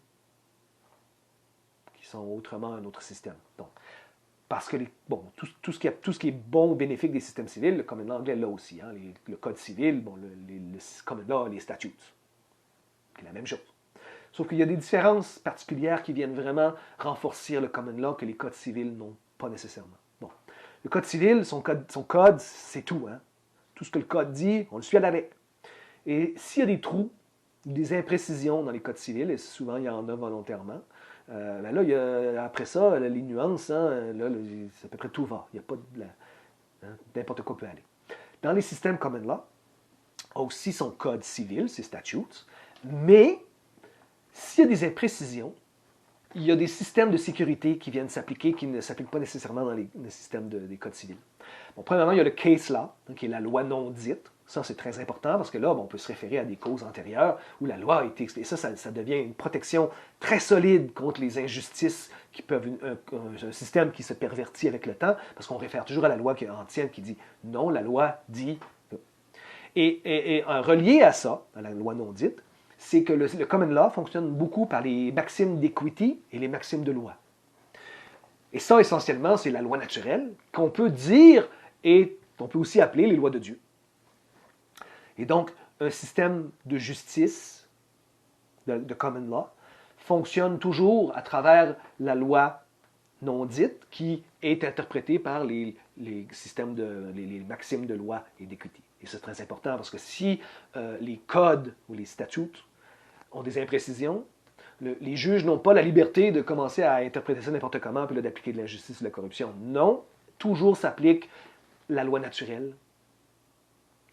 qui sont autrement un autre système. Donc, parce que tout ce qui est bon ou bénéfique des systèmes civils, le common law anglais là aussi. Hein, le code civil, bon, le common law, les statutes. C'est la même chose. Sauf qu'il y a des différences particulières qui viennent vraiment renforcer le common law que les codes civils n'ont pas nécessairement. Bon. Le code civil, son code, c'est tout. Hein. Tout ce que le code dit, on le suit à la lettre. Et s'il y a des trous, des imprécisions dans les codes civils, et souvent il y en a volontairement, ben là, après ça, les nuances, hein, là, à peu près tout va. Il n'y a pas n'importe quoi peut aller. Dans les systèmes common law, a aussi son code civil, ses statutes, mais s'il y a des imprécisions, il y a des systèmes de sécurité qui viennent s'appliquer, qui ne s'appliquent pas nécessairement dans les systèmes des codes civils. Bon, premièrement, il y a le case law, qui est la loi non dite. Ça, c'est très important parce que là, on peut se référer à des causes antérieures où la loi a été expliquée. Ça devient une protection très solide contre les injustices qui peuvent, un système qui se pervertit avec le temps, parce qu'on réfère toujours à la loi ancienne qui dit non, la loi dit. Et relié à ça, à la loi non dite, c'est que le common law fonctionne beaucoup par les maximes d'equity et les maximes de loi. Et ça, essentiellement, c'est la loi naturelle qu'on peut dire et on peut aussi appeler les lois de Dieu. Et donc, un système de justice, de common law, fonctionne toujours à travers la loi non dite qui est interprétée par les systèmes les maximes de loi et d'équité. Et c'est très important parce que si les codes ou les statutes ont des imprécisions, les juges n'ont pas la liberté de commencer à interpréter ça n'importe comment puis d'appliquer de l'injustice ou de la corruption. Non, toujours s'applique la loi naturelle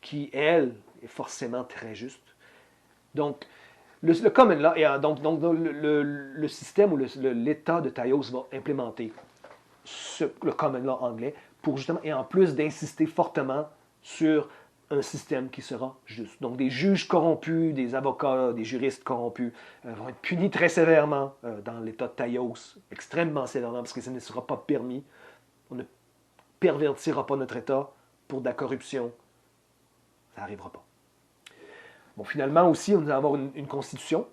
qui, elle, est forcément très juste. Donc, le common law, et donc le système ou l'État de Taos va implémenter le common law anglais pour justement, et en plus d'insister fortement sur un système qui sera juste. Donc, des juges corrompus, des avocats, des juristes corrompus vont être punis très sévèrement dans l'État de Taos, extrêmement sévèrement, parce que ça ne sera pas permis. On ne pervertira pas notre État pour de la corruption. Ça n'arrivera pas. Bon, finalement aussi, nous allons avoir une constitution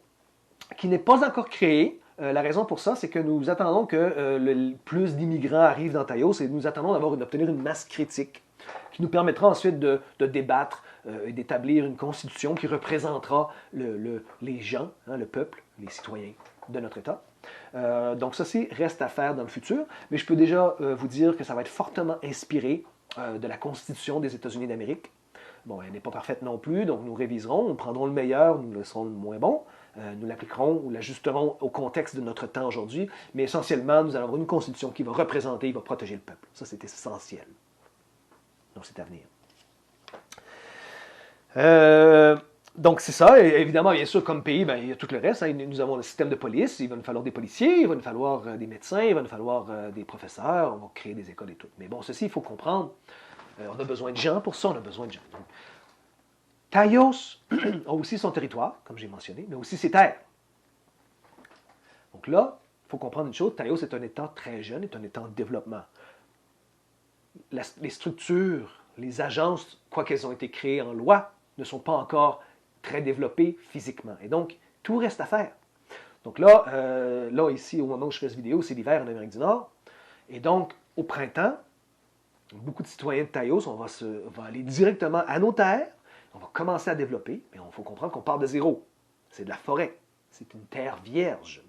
qui n'est pas encore créée. La raison pour ça, c'est que nous attendons que le plus d'immigrants arrivent dans Taos et nous attendons d'obtenir une masse critique qui nous permettra ensuite de débattre et d'établir une constitution qui représentera les gens, le peuple, les citoyens de notre État. Donc ça, reste à faire dans le futur, mais je peux déjà vous dire que ça va être fortement inspiré de la Constitution des États-Unis d'Amérique. Bon, elle n'est pas parfaite non plus, donc nous réviserons, nous prendrons le meilleur, nous laisserons le moins bon, nous l'appliquerons ou l'ajusterons au contexte de notre temps aujourd'hui, mais essentiellement, nous allons avoir une constitution qui va représenter, qui va protéger le peuple. Ça, c'est essentiel. Donc, c'est à venir. Donc, c'est ça. Et évidemment, bien sûr, comme pays, il y a tout le reste. Hein. Nous avons le système de police, il va nous falloir des policiers, il va nous falloir des médecins, il va nous falloir des professeurs, on va créer des écoles et tout. Mais bon, ceci, il faut comprendre. On a besoin de gens pour ça, on a besoin de gens. Donc, Taos a aussi son territoire, comme j'ai mentionné, mais aussi ses terres. Donc là, il faut comprendre une chose, Taos est un État très jeune, est un État en développement. Les structures, les agences, quoi qu'elles ont été créées en loi, ne sont pas encore très développées physiquement. Et donc, tout reste à faire. Donc là, ici, au moment où je fais cette vidéo, c'est l'hiver en Amérique du Nord. Et donc, au printemps, beaucoup de citoyens de Taos, on va aller directement à nos terres, on va commencer à développer, mais il faut comprendre qu'on part de zéro. C'est de la forêt, c'est une terre vierge.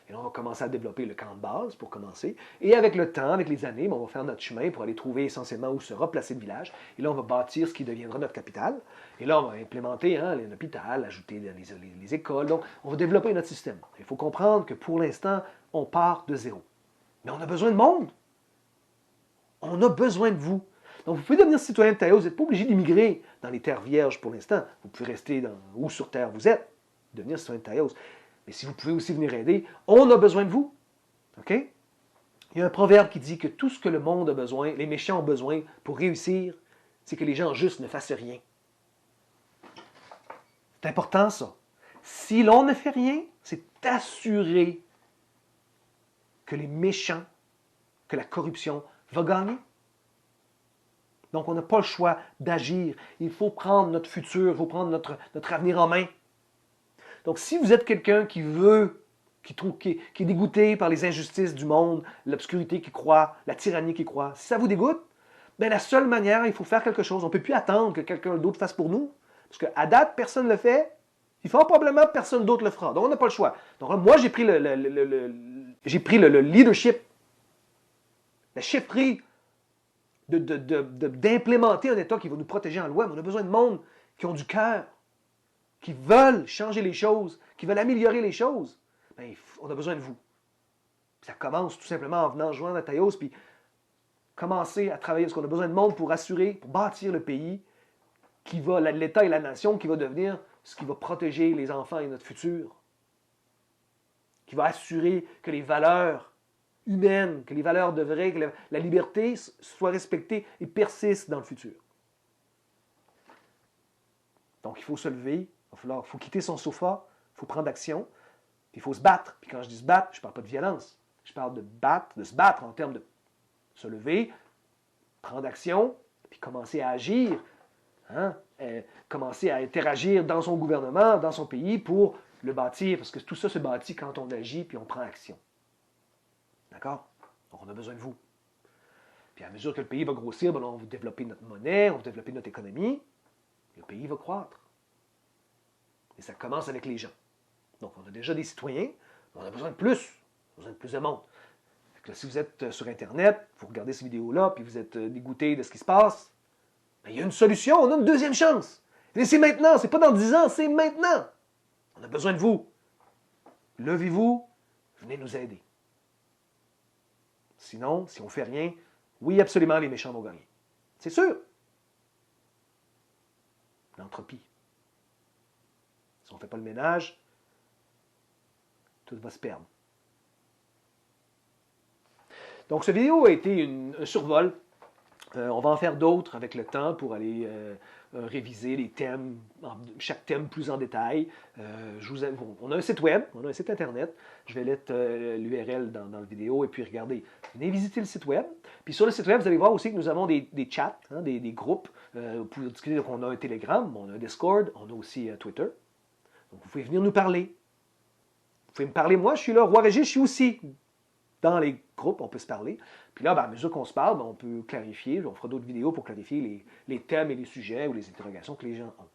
Et là, on va commencer à développer le camp de base pour commencer. Et avec le temps, avec les années, on va faire notre chemin pour aller trouver essentiellement où sera placé le village. Et là, on va bâtir ce qui deviendra notre capitale. Et là, on va implémenter l'hôpital, ajouter les écoles. Donc, on va développer notre système. Il faut comprendre que pour l'instant, on part de zéro. Mais on a besoin de monde. On a besoin de vous. Donc, vous pouvez devenir citoyen de Taos. Vous n'êtes pas obligé d'immigrer dans les terres vierges pour l'instant. Vous pouvez rester où sur terre vous êtes, devenir citoyen de Taos. Mais si vous pouvez aussi venir aider, on a besoin de vous. OK? Il y a un proverbe qui dit que tout ce que le monde a besoin, les méchants ont besoin pour réussir, c'est que les gens justes ne fassent rien. C'est important, ça. Si l'on ne fait rien, c'est assuré que les méchants, que la corruption va gagner. Donc, on n'a pas le choix d'agir. Il faut prendre notre futur, il faut prendre notre avenir en main. Donc, si vous êtes quelqu'un qui est dégoûté par les injustices du monde, l'obscurité qui croît, la tyrannie qui croît, si ça vous dégoûte, bien, la seule manière, il faut faire quelque chose. On ne peut plus attendre que quelqu'un d'autre fasse pour nous. Parce qu'à date, personne ne le fait. Il faut probablement personne d'autre le fera. Donc, on n'a pas le choix. Donc, moi, j'ai pris le leadership, la chefferie d'implémenter un État qui va nous protéger en loi. Mais on a besoin de monde qui ont du cœur, qui veulent changer les choses, qui veulent améliorer les choses. Bien, on a besoin de vous. Ça commence tout simplement en venant joindre à Taos, puis commencer à travailler, parce qu'on a besoin de monde pour assurer, pour bâtir le pays, l'État et la nation qui va devenir ce qui va protéger les enfants et notre futur. qui va assurer que les valeurs humaines, que les valeurs devraient, que la liberté soit respectée et persiste dans le futur. Donc, il faut se lever, il faut quitter son sofa, il faut prendre action, il faut se battre. Puis quand je dis se battre, je ne parle pas de violence. Je parle de se battre en termes de se lever, prendre action, puis commencer à agir, hein? Commencer à interagir dans son gouvernement, dans son pays pour le bâtir, parce que tout ça se bâtit quand on agit puis on prend action. D'accord? Donc on a besoin de vous. Puis à mesure que le pays va grossir, ben, on va développer notre monnaie, on va développer notre économie, le pays va croître. Et ça commence avec les gens. Donc on a déjà des citoyens, mais on a besoin de plus. On a besoin de plus de monde. Là, si vous êtes sur Internet, vous regardez ces vidéos-là, puis vous êtes dégoûté de ce qui se passe, ben, il y a une solution, on a une deuxième chance. Et c'est maintenant, c'est pas dans 10 ans, c'est maintenant. On a besoin de vous. Levez-vous, venez nous aider. Sinon, si on ne fait rien, oui, absolument, les méchants vont gagner. C'est sûr. L'entropie. Si on ne fait pas le ménage, tout va se perdre. Donc, cette vidéo a été un survol. On va en faire d'autres avec le temps pour aller réviser les thèmes, chaque thème plus en détail. On a un site web, on a un site Internet. Je vais mettre l'URL dans la vidéo. Et puis, regardez, venez visiter le site web. Puis, sur le site web, vous allez voir aussi que nous avons des chats, hein, des groupes. Vous pouvez discuter. Donc, on a un Telegram, on a un Discord, on a aussi Twitter. Donc, vous pouvez venir nous parler. Vous pouvez me parler. Moi, je suis là. Roi Régis, je suis aussi dans les groupes, on peut se parler. Puis là, ben, à mesure qu'on se parle, ben, on peut clarifier. On fera d'autres vidéos pour clarifier les thèmes et les sujets ou les interrogations que les gens ont.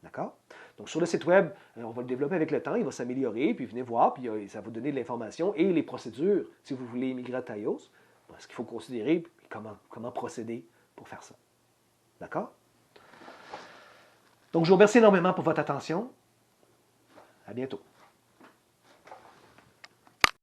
D'accord? Donc, sur le site web, on va le développer avec le temps. Il va s'améliorer. Puis venez voir. Puis ça va vous donner de l'information et les procédures. Si vous voulez immigrer à Taos, ben, ce qu'il faut considérer et comment procéder pour faire ça. D'accord? Donc, je vous remercie énormément pour votre attention. À bientôt.